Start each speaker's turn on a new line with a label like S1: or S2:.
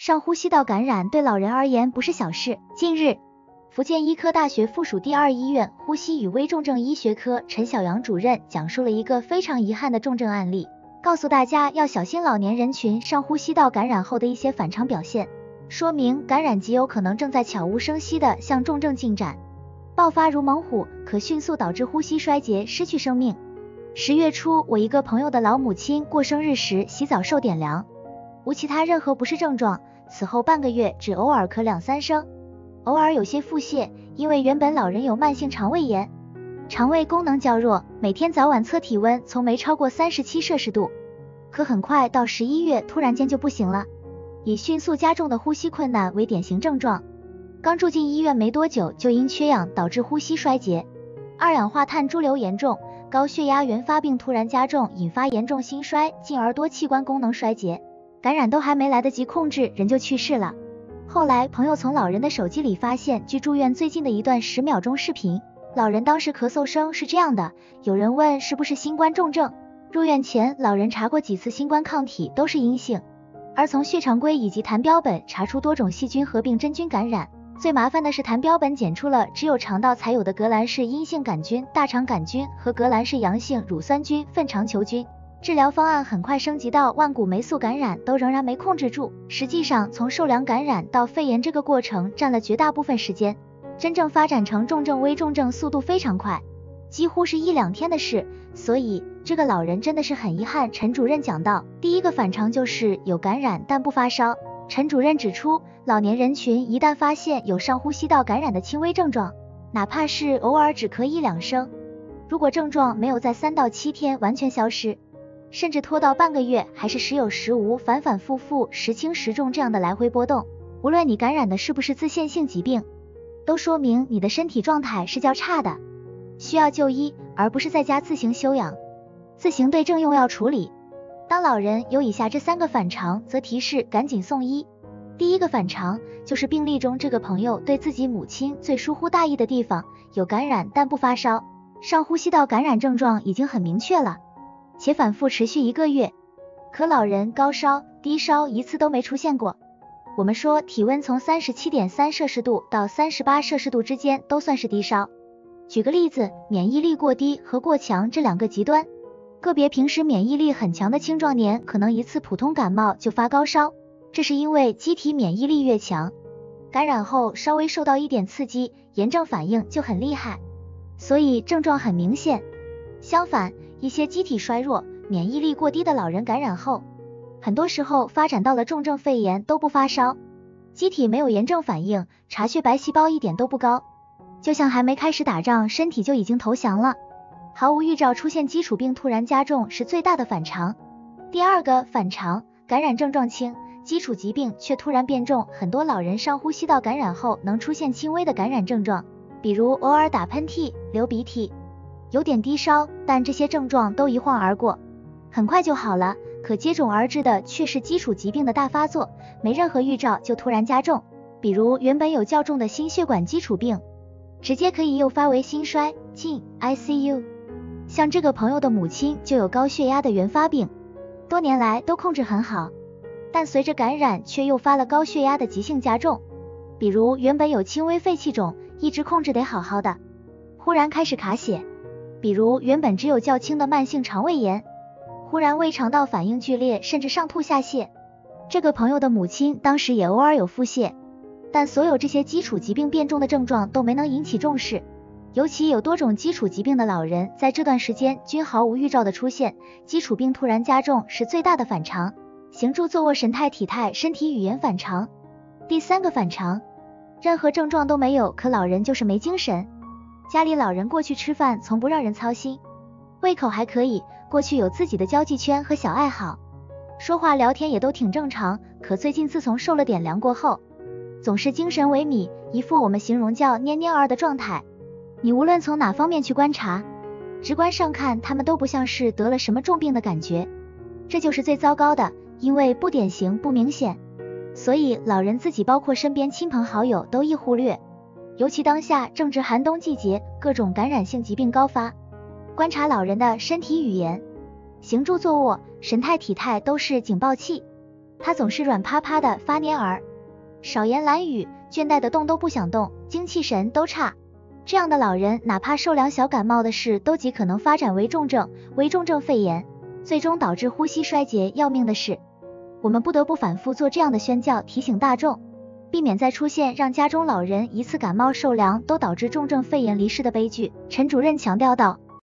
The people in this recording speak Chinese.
S1: 上呼吸道感染对老人而言不是小事。近日，福建医科大学附属第二医院呼吸与微重症医学科陈晓阳主任讲述了一个非常遗憾的重症案例，告诉大家要小心老年人群上呼吸道感染后的一些反常表现，说明感染极有可能正在悄无声息地向重症进展，爆发如猛虎，可迅速导致呼吸衰竭，失去生命。10月初，我一个朋友的老母亲过生日时洗澡受点凉，无其他任何不适症状，此后半个月只偶尔咳2-3声，偶尔有些腹泻，因为原本老人有慢性肠胃炎，肠胃功能较弱，每天早晚测体温从没超过37摄氏度，可很快到11月突然间就不行了，以迅速加重的呼吸困难为典型症状，刚住进医院没多久就因缺氧导致呼吸衰竭，二氧化碳潴留严重，高血压原发病突然加重，引发严重心衰，进而多器官功能衰竭，感染都还没来得及控制，人就去世了。后来朋友从老人的手机里发现距住院最近的一段10秒钟视频，老人当时咳嗽声是这样的，有人问是不是新冠重症，入院前老人查过几次新冠抗体都是阴性，而从血常规以及痰标本查出多种细菌合并真菌感染，最麻烦的是痰标本检出了只有肠道才有的革兰氏阴性杆菌、大肠杆菌和革兰氏阳性乳酸菌、粪肠球菌。治疗方案很快升级到万古霉素感染，都仍然没控制住。实际上从受凉感染到肺炎这个过程占了绝大部分时间，真正发展成重症微重症速度非常快，几乎是1-2天的事。所以这个老人真的是很遗憾。陈主任讲到，第一个反常就是有感染但不发烧。陈主任指出，老年人群一旦发现有上呼吸道感染的轻微症状，哪怕是偶尔只咳1-2声，如果症状没有在3到7天完全消失，甚至拖到半个月，还是时有时无，反反复复，时轻时重这样的来回波动，无论你感染的是不是自限性疾病，都说明你的身体状态是较差的，需要就医，而不是在家自行休养，自行对症用药处理。当老人有以下这3个反常，则提示赶紧送医。第一个反常就是病例中这个朋友对自己母亲最疏忽大意的地方，有感染但不发烧，上呼吸道感染症状已经很明确了，且反复持续1个月，可老人高烧、低烧一次都没出现过。我们说体温从37.3摄氏度到38摄氏度之间都算是低烧。举个例子，免疫力过低和过强这2个极端，个别平时免疫力很强的青壮年可能一次普通感冒就发高烧，这是因为机体免疫力越强，感染后稍微受到一点刺激，炎症反应就很厉害，所以症状很明显。相反，一些机体衰弱、免疫力过低的老人感染后，很多时候发展到了重症肺炎都不发烧，机体没有炎症反应，查血白细胞一点都不高，就像还没开始打仗，身体就已经投降了，毫无预兆出现基础病突然加重是最大的反常。第二个反常，感染症状轻，基础疾病却突然变重，很多老人上呼吸道感染后能出现轻微的感染症状，比如偶尔打喷嚏、流鼻涕，有点低烧，但这些症状都一晃而过，很快就好了，可接踵而至的却是基础疾病的大发作，没任何预兆就突然加重，比如原本有较重的心血管基础病，直接可以诱发为心衰，进 ICU。 像这个朋友的母亲就有高血压的原发病，多年来都控制很好，但随着感染却诱发了高血压的急性加重，比如原本有轻微肺气肿，一直控制得好好的，忽然开始卡血，比如原本只有较轻的慢性肠胃炎，忽然胃肠道反应剧烈，甚至上吐下泻。这个朋友的母亲当时也偶尔有腹泻，但所有这些基础疾病变重的症状都没能引起重视，尤其有多种基础疾病的老人在这段时间均毫无预兆的出现，基础病突然加重是最大的反常。行住坐卧神态体态身体语言反常。第3个反常，任何症状都没有，可老人就是没精神。家里老人过去吃饭从不让人操心，胃口还可以，过去有自己的交际圈和小爱好，说话聊天也都挺正常，可最近自从受了点凉过后，总是精神萎靡，一副我们形容叫蔫蔫儿的状态。你无论从哪方面去观察，直观上看他们都不像是得了什么重病的感觉，这就是最糟糕的，因为不典型不明显，所以老人自己包括身边亲朋好友都易忽略，尤其当下正值寒冬季节，各种感染性疾病高发，观察老人的身体语言、行住坐卧、神态体态都是警报器，他总是软趴趴的发蔫儿，少言懒语，倦怠的动都不想动，精气神都差。这样的老人哪怕受凉小感冒的事都极可能发展为重症肺炎，最终导致呼吸衰竭要命的事。我们不得不反复做这样的宣教，提醒大众，避免再出现让家中老人一次感冒受凉都导致重症肺炎离世的悲剧。陈主任强调道。